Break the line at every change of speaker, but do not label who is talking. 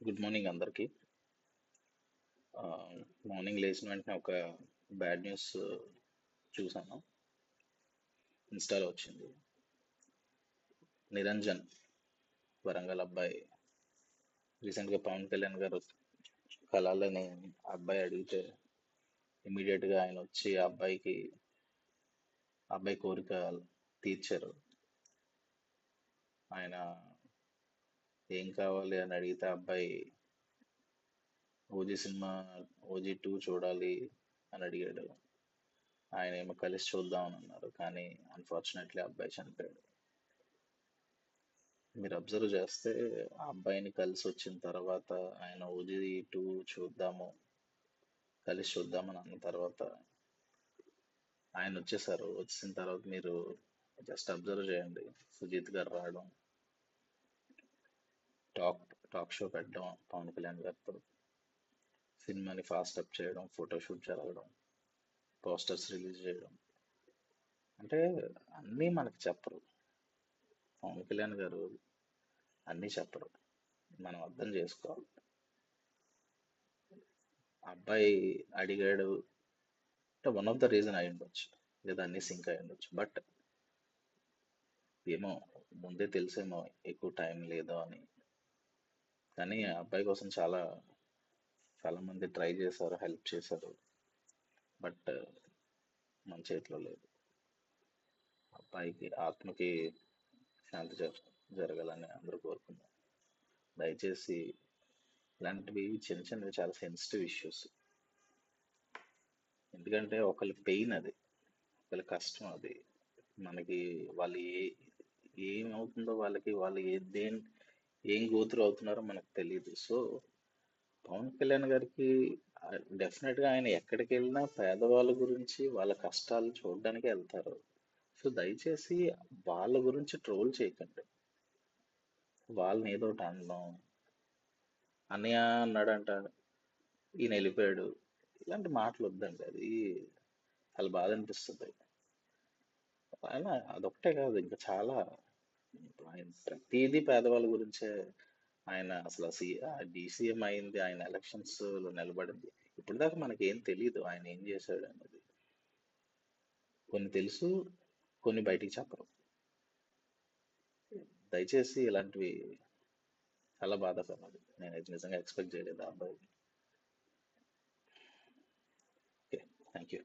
Good morning అందరికీ. ఆ, morning లేచిన వెంటనే ఒక బ్యాడ్ న్యూస్ చూసాను. ఇన్స్టాలో వచ్చింది. నిరంజన్, వరంగల్ అబ్బాయి, రీసెంట్గా పవన్ కళ్యాణ్ గారు కలాలని అబ్బాయి అడిగితే ఇమీడియట్గా ఆయన వచ్చి ఆ అబ్బాయి కోరిక తీర్చారు. ఆయన ఏం కావాలి అని అడిగితే ఆ అబ్బాయి ఓజీ సినిమా, ఓజీ 2 చూడాలి అని అడిగాడు. ఆయన ఏమో కలిసి చూద్దాం అని అన్నారు, కానీ అన్ఫార్చునేట్లీ అబ్బాయి చనిపోయాడు. మీరు అబ్జర్వ్ చేస్తే ఆ అబ్బాయిని కలిసి వచ్చిన తర్వాత ఆయన ఓజీ 2 చూద్దాము, కలిసి చూద్దామని అన్న తర్వాత ఆయన వచ్చేసారు. వచ్చిన తర్వాత మీరు జస్ట్ అబ్జర్వ్ చేయండి. సుజీత్ గారు రావడం, టాక్ టాక్ షో పెట్టడం పవన్ కళ్యాణ్ గారితో, సినిమాని ఫాస్ట్ అప్ చేయడం, ఫోటోషూట్ జరగడం, పోస్టర్స్ రిలీజ్ చేయడం. అంటే అన్నీ మనకు చెప్పరు. పవన్ కళ్యాణ్ గారు అన్నీ చెప్పరు, మనం అర్థం చేసుకోవాలి. ఆ అబ్బాయి అడిగాడు అంటే వన్ ఆఫ్ ద రీజన్ అయి ఉండొచ్చు, లేదా అన్ని సింక్ అయి ఉండొచ్చు. బట్ ఏమో, ముందే తెలిసేమో ఎక్కువ టైం లేదు అని. కానీ ఆ అబ్బాయి కోసం చాలా చాలా మంది ట్రై చేశారు, హెల్ప్ చేశారు. బట్ మన చేతిలో లేదు. అబ్బాయికి ఆత్మకి శాంతి జరగాలని అందరూ కోరుకుందాం. దయచేసి ఇలాంటివి చిన్న చిన్నవి చాలా సెన్సిటివ్ ఇష్యూస్. ఎందుకంటే ఒకళ్ళ పెయిన్ అది, ఒకళ్ళ కష్టం అది. మనకి వాళ్ళు ఏమవుతుందో వాళ్ళకి, వాళ్ళు ఏం గోత్రు అవుతున్నారో మనకు తెలియదు. సో పవన్ కళ్యాణ్ గారికి డెఫినెట్గా ఆయన ఎక్కడికి వెళ్ళినా పేదవాళ్ళ గురించి, వాళ్ళ కష్టాలు చూడడానికి వెళ్తారు. సో దయచేసి వాళ్ళ గురించి ట్రోల్ చేయకండి. వాళ్ళని ఏదో ఒకటి అనడం, అన్నయ్య అన్నాడంట, ఈయన వెళ్ళిపోయాడు, ఇలాంటి మాటలు వద్దండి. అది చాలా బాధ అనిపిస్తుంది. ఆయన అదొక్కటే కాదు, ఇంకా చాలా. ఆయన ప్రతిదీ పేదవాళ్ళ గురించే. ఆయన అసలు డీసీఎం అయింది, ఆయన ఎలక్షన్స్ లో నిలబడింది. ఇప్పుడు దాకా మనకి ఏం తెలియదు ఆయన ఏం చేశాడు అనేది. కొన్ని తెలుసు, కొన్ని బయటికి చెప్పరు. దయచేసి ఇలాంటివి చాలా బాధాకరం. నేనైతే నిజంగా ఎక్స్పెక్ట్ చేయలేదు ఆ అబ్బాయి. Okay, thank you.